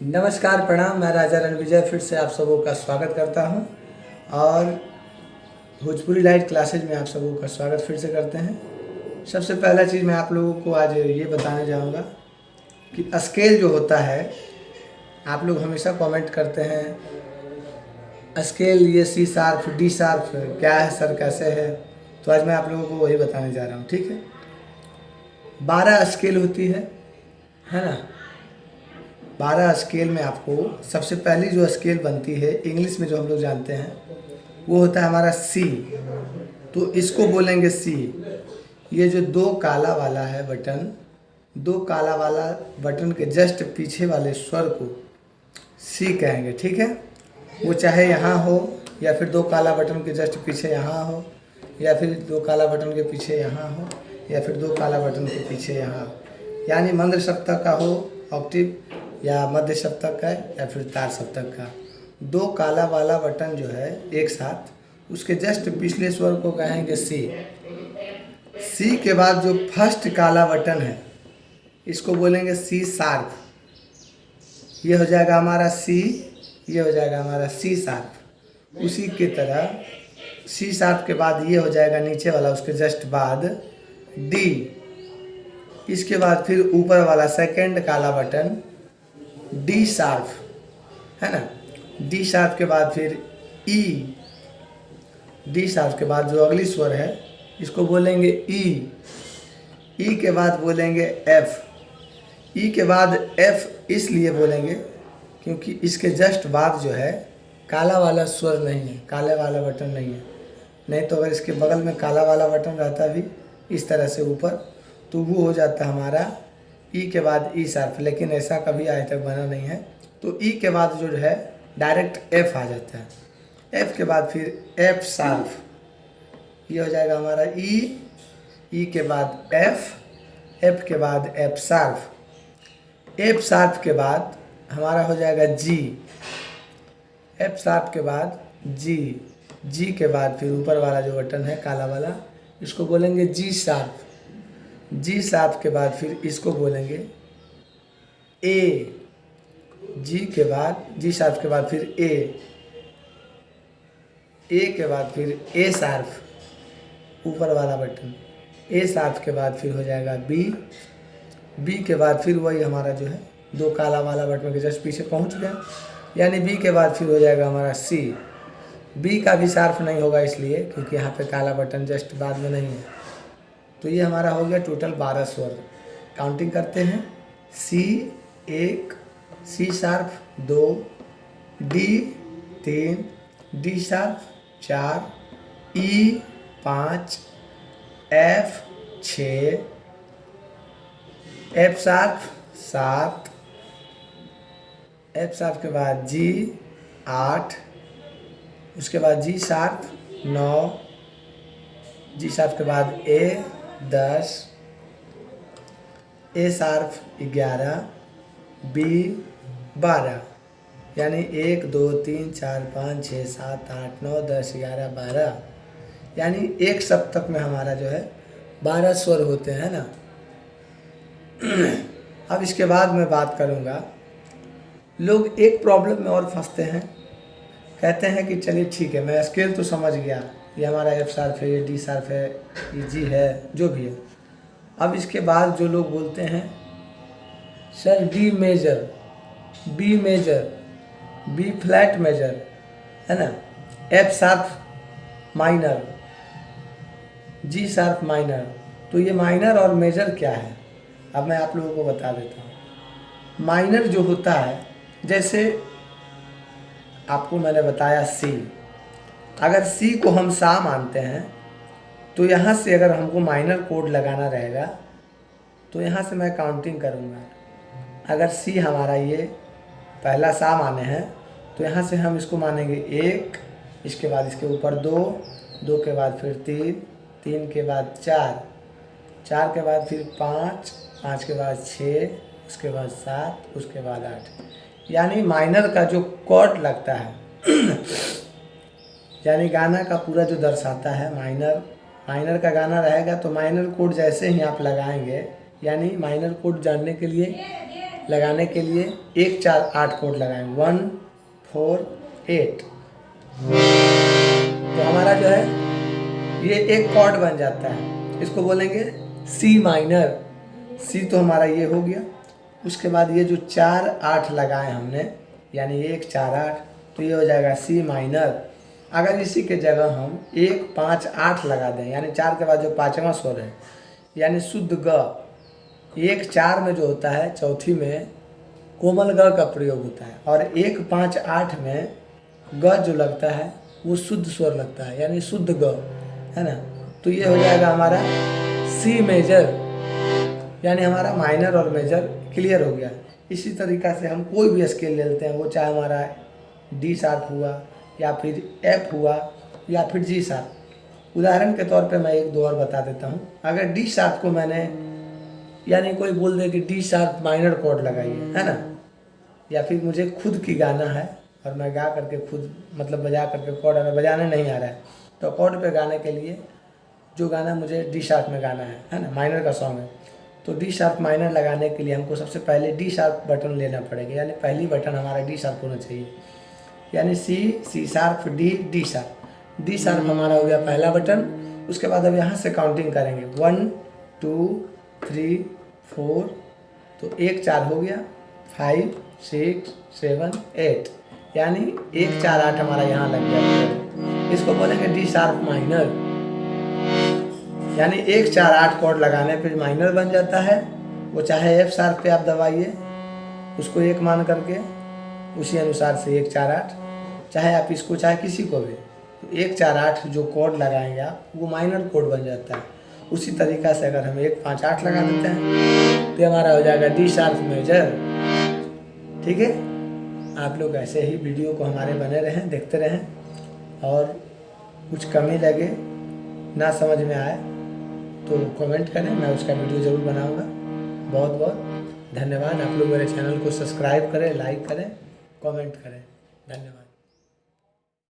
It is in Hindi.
नमस्कार प्रणाम। मैं राजा रणविजय फिर से आप सबों का स्वागत करता हूं और भोजपुरी लाइट क्लासेज में आप सबों का स्वागत फिर से करते हैं। सबसे पहला चीज़ मैं आप लोगों को आज ये बताने जाऊंगा कि स्केल जो होता है, आप लोग हमेशा कमेंट करते हैं स्केल ये सी शार्प डी शार्प क्या है सर, कैसे है। तो आज मैं आप लोगों को वही बताने जा रहा हूँ। ठीक है, 12 स्केल होती है ना। 12 स्केल में आपको सबसे पहली जो स्केल बनती है इंग्लिश में जो हम लोग जानते हैं वो होता है हमारा सी। तो इसको बोलेंगे सी। ये जो दो काला वाला है बटन, दो काला वाला बटन के जस्ट पीछे वाले स्वर को सी कहेंगे। ठीक है, वो चाहे यहाँ हो या फिर दो काला बटन के जस्ट पीछे यहाँ हो, या फिर दो काला बटन के पीछे यहाँ हो, या फिर दो काला बटन के पीछे यहाँ हो। यानी मंद्र सप्तक का हो ऑक्टिव, या मध्य सप्तक का या फिर तार सप्तक का। दो काला वाला बटन जो है एक साथ, उसके जस्ट पिछले स्वर को कहेंगे सी। सी के बाद जो फर्स्ट काला बटन है इसको बोलेंगे सी शार्प। ये हो जाएगा हमारा सी, ये हो जाएगा हमारा सी शार्प। उसी के तरह सी शार्प के बाद ये हो जाएगा नीचे वाला, उसके जस्ट बाद डी। इसके बाद फिर ऊपर वाला सेकंड काला बटन डी शार्प, है ना। डी शार्प के बाद फिर ई। डी शार्प के बाद जो अगली स्वर है इसको बोलेंगे ई। ई के बाद बोलेंगे एफ। ई के बाद एफ इसलिए बोलेंगे क्योंकि इसके जस्ट बाद जो है काला वाला स्वर नहीं है, काले वाला बटन नहीं है। नहीं तो अगर इसके बगल में काला वाला बटन रहता भी इस तरह से ऊपर, तो वो हो जाता हमारा ई के बाद ई शार्प, लेकिन ऐसा कभी आज तक बना नहीं है। तो ई के बाद जो है डायरेक्ट एफ आ जाता है। एफ के बाद फिर एफ शार्प, ये हो जाएगा हमारा ई। ई के बाद एफ, एफ के बाद एफ शार्प। एफ शार्प के बाद हमारा हो जाएगा जी। एफ शार्प के बाद जी। जी के बाद फिर ऊपर वाला जो बटन है काला वाला इसको बोलेंगे जी शार्प। जी शार्प के बाद फिर इसको बोलेंगे ए। जी के बाद जी शार्प के बाद फिर ए। ए के बाद फिर ए शार्प ऊपर वाला बटन। ए शार्प के बाद फिर हो जाएगा बी। बी के बाद फिर वही हमारा जो है दो काला वाला बटन के जस्ट पीछे पहुंच गया, यानी बी के बाद फिर हो जाएगा हमारा सी। बी का भी शार्प नहीं होगा इसलिए क्योंकि यहाँ पे काला बटन जस्ट बाद में नहीं है। तो ये हमारा हो गया टोटल 12 स्वर। काउंटिंग करते हैं। C 1, C sharp 2, D 3, D sharp 4, E 5, F 6, F sharp 7, F sharp के बाद जी 8, उसके बाद जी शार्प 9, जी शार्प के बाद ए 10, ए शार्प 11, बी 12। यानी 1 2 3 4 5 6 7 8 9 10 11 12, यानी एक सप्तक में हमारा जो है 12 स्वर होते हैं ना। अब इसके बाद मैं बात करूँगा, लोग एक प्रॉब्लम में और फंसते हैं। कहते हैं कि चलिए ठीक है, मैं स्केल तो समझ गया, ये हमारा एफ शार्प है, ये डी शार्प है, ये जी है, जो भी है। अब इसके बाद जो लोग बोलते हैं sir D major, B major, B flat major, है ना, F sharp minor, G sharp minor. तो ये माइनर और मेजर क्या है, अब मैं आप लोगों को बता देता हूँ। माइनर जो होता है, जैसे आपको मैंने बताया सी, अगर सी को हम सा मानते हैं तो यहाँ से अगर हमको माइनर कोड लगाना रहेगा तो यहाँ से मैं काउंटिंग करूँगा। अगर सी हमारा ये पहला सा माने हैं तो यहाँ से हम इसको मानेंगे 1, इसके बाद इसके ऊपर 2, 2 के बाद फिर 3, 3 के बाद 4, 4 के बाद फिर 5, 5 के बाद 6, उसके बाद 7, उसके बाद 8। यानी माइनर का जो कॉर्ड लगता है यानी गाना का पूरा जो दर्शाता है, माइनर का गाना रहेगा तो माइनर कोड जैसे ही आप लगाएंगे, यानी माइनर कोड जानने के लिए लगाने के लिए 1 4 8 कोड लगाएंगे, 1 4 8। तो हमारा जो है ये एक कॉर्ड बन जाता है, इसको बोलेंगे सी माइनर। सी तो हमारा ये हो गया। उसके बाद ये जो 4 8 लगाए हमने, यानी 1 4 8, तो ये हो जाएगा सी माइनर। अगर इसी के जगह हम 1 5 8 लगा दें, यानी 4 के बाद जो 5वां स्वर है, यानी शुद्ध ग। 1 4 में जो होता है, चौथी में कोमल ग का प्रयोग होता है, और 1 5 8 में ग जो लगता है वो शुद्ध स्वर लगता है, यानी शुद्ध ग, है ना। तो ये हो जाएगा हमारा सी मेजर, यानी हमारा माइनर और मेजर क्लियर हो गया। इसी तरीक़ा से हम कोई भी स्केल ले लेते हैं, वो चाहे हमारा डी शार्प हुआ, या फिर एफ हुआ, या फिर जी शार्प। उदाहरण के तौर पे मैं एक दो और बता देता हूँ। अगर डी शार्प को मैंने, यानी कोई बोल दे कि डी शार्प माइनर कॉर्ड लगाइए, है ना, या फिर मुझे खुद की गाना है और मैं गा करके खुद, मतलब बजा करके, कॉर्ड हमें बजाने नहीं आ रहा है, तो कॉर्ड पे गाने के लिए जो गाना मुझे डी शार्प में गाना है ना, माइनर का सॉन्ग है, तो डी शार्प माइनर लगाने के लिए हमको सबसे पहले डी शार्प बटन लेना पड़ेगा, यानी पहली बटन हमारा डी शार्प होना चाहिए, यानी C sharp D sharp. D sharp हमारा हो गया पहला बटन। उसके बाद अब यहाँ से काउंटिंग करेंगे, 1 2 3 4, तो 1 4 हो गया, 5 6 7 8, यानी 1 4 8 हमारा यहाँ लग गया। इसको बोलेंगे डी शार्प माइनर, यानी 1 4 8 कॉर्ड लगाने पे माइनर बन जाता है। वो चाहे एफ शार्प पे आप दबाइए, उसको 1 मान करके, उसी अनुसार से 1 4 8, चाहे आप इसको, चाहे किसी को भी, 1 4 8 जो कोड लगाएंगे आप, वो माइनर कोड बन जाता है। उसी तरीक़ा से अगर हम 1 5 8 लगा देते हैं तो हमारा हो जाएगा डी शार्प मेजर। ठीक है, आप लोग ऐसे ही वीडियो को हमारे बने रहें, देखते रहें, और कुछ कमी लगे, ना समझ में आए तो कमेंट करें, मैं उसका वीडियो ज़रूर बनाऊँगा। बहुत बहुत धन्यवाद। आप लोग मेरे चैनल को सब्सक्राइब करें, लाइक करें, कमेंट करें। धन्यवाद।